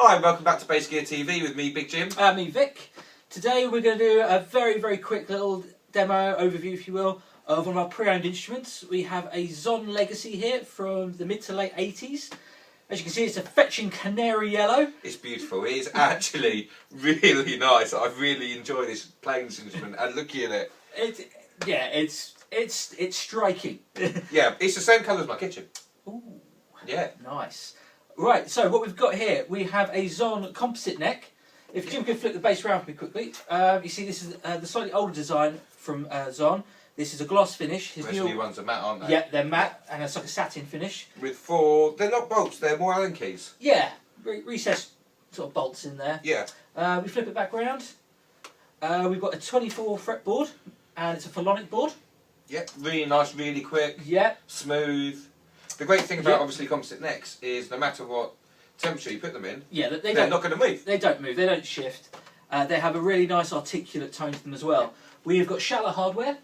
Hi and welcome back to Bass Gear TV with me, Big Jim. Me, Vic. Today we're going to do a very quick little demo overview, if you will, of one of our pre-owned instruments. We have a Zon Legacy here from the mid to late 80s. As you can see, it's a fetching canary yellow. It's beautiful. It is actually really nice. I really enjoy this playing this instrument and looking at it. It's striking. Yeah, it's the same colour as my kitchen. Ooh, yeah, nice. Right, so what we've got here, we have a Zon composite neck. If Jim could flip the bass around for me quickly, you see this is the slightly older design from Zon. This is a gloss finish. His new ones are matte, aren't they? Yeah, they're matte, and it's like a satin finish. With four, they're not bolts, they're more Allen keys. Yeah, recessed sort of bolts in there. Yeah. We flip it back round. We've got a 24 fretboard, and it's a philonic board. Yeah, really nice, really quick. Yeah. Smooth. The great thing about obviously composite necks is no matter what temperature you put them in, they're not going to move. They don't move, they don't shift. They have a really nice articulate tone to them as well. We've got shallow hardware,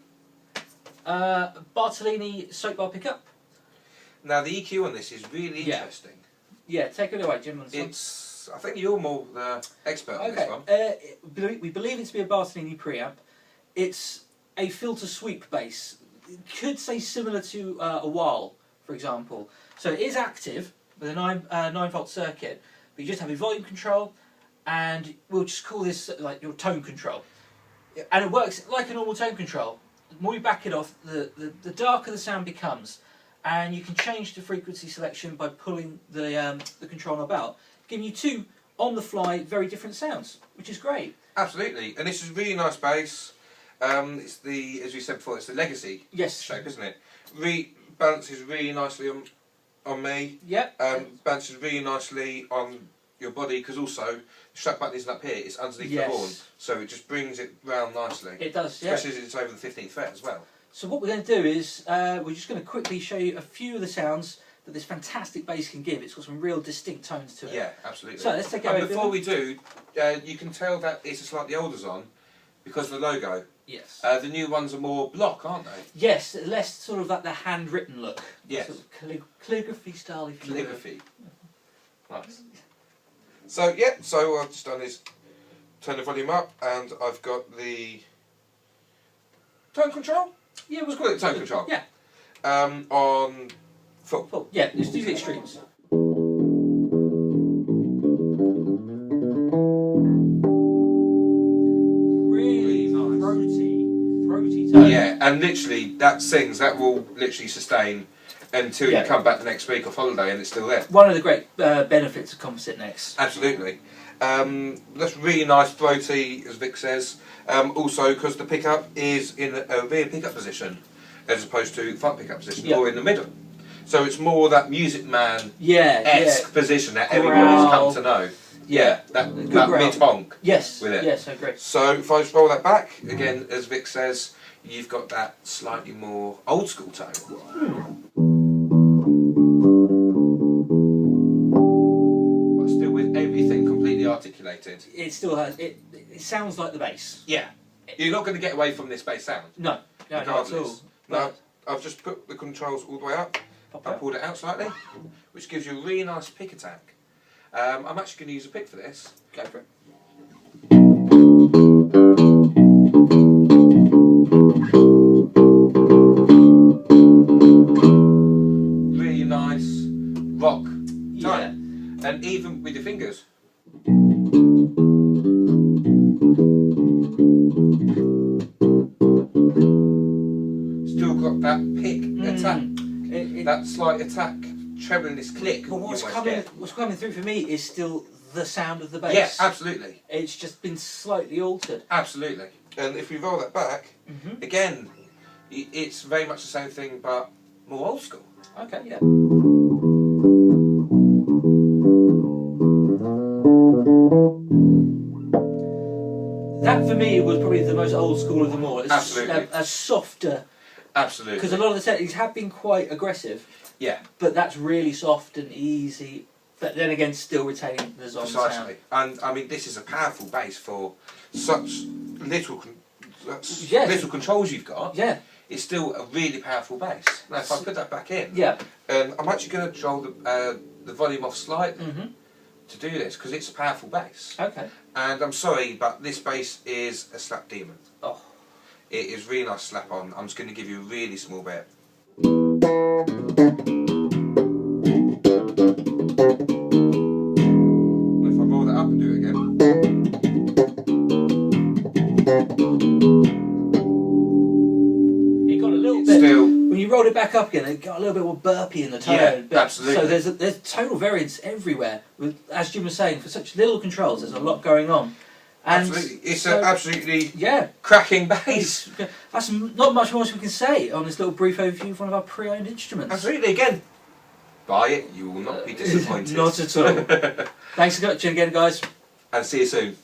Bartolini soap bar pickup. Now the EQ on this is really interesting. Yeah, take it away, Jim. I think you're more the expert on this one. We believe it to be a Bartolini preamp. It's a filter sweep bass. It could say similar to a Wal, for example. So it is active with a 9-volt circuit, but you just have your volume control, and we'll just call this like your tone control. Yep. And it works like a normal tone control. The more you back it off, the darker the sound becomes, and you can change the frequency selection by pulling the control knob out, giving you two on-the-fly, very different sounds, which is great. Absolutely, and this is a really nice bass. It's the, as we said before, it's the Legacy shape, isn't it? Balances really nicely on me. Yep. Balances really nicely on your body, because also the strap button isn't up here, it's underneath the horn, so it just brings it round nicely. It does, especially as it's over the 15th fret as well. So what we're going to do is we're just going to quickly show you a few of the sounds that this fantastic bass can give. It's got some real distinct tones to it. Yeah, absolutely. So let's take it over. Before we do, you can tell that it's a slightly older Zon because of the logo. Yes. The new ones are more block, aren't they? Yes, less sort of like the handwritten look. Yes. Sort of calligraphy style, if you will. Calligraphy. Nice. So yeah, so I've just done is turn the volume up, and I've got the tone control. Yeah, let's call it tone control. Yeah. On full. Full. Yeah, let's do the extremes. Yeah, and literally that will literally sustain until you come back the next week off holiday and it's still there. One of the great benefits of composite necks. Absolutely. That's really nice throaty, as Vic says. Also because the pickup is in a rear pickup position as opposed to front pickup position or in the middle. So it's more that Music Man-esque position that everybody's come to know. Yeah, that mid-honk with it. Yes, I agree. So if I just roll that back, again, as Vic says, you've got that slightly more old school tone. But still with everything completely articulated. It still has, it sounds like the bass. Yeah. You're not going to get away from this bass sound. No, not at all. Now, I've just put the controls all the way up. I pulled it out slightly, which gives you a really nice pick attack. I'm actually going to use a pick for this. Go for it. Really nice rock tone. And even with your fingers. Still got that pick attack. That slight attack. Trebling this click. But what's coming through for me is still the sound of the bass. Yeah, absolutely. It's just been slightly altered. Absolutely. And if we roll that back, again, it's very much the same thing, but more old school. Okay, yeah. That for me was probably the most old school of them all. It's absolutely. A softer. Absolutely. Because a lot of the techniques have been quite aggressive. Yeah. But that's really soft and easy. But then again, still retaining the Zon sound. And I mean, this is a powerful bass for such little controls you've got. Yeah. It's still a really powerful bass. Now, if I put that back in, yeah, I'm actually going to control the volume off slightly. to do this because it's a powerful bass. Okay. And I'm sorry, but this bass is a slap demon. Oh. It is really nice to slap on. I'm just going to give you a really small bit. If I roll that up and do it again. You got a little bit. Still. When you rolled it back up again, it got a little bit more burpy in the tone. Yeah, but, absolutely. So there's tonal variance everywhere. With, as Jim was saying, for such little controls, there's a lot going on. And Absolutely. It's an absolutely cracking bass. That's not much more we can say on this little brief overview of one of our pre-owned instruments. Absolutely. Again, buy it. You will not be disappointed. Not at all. Thanks for watching again, guys. And see you soon.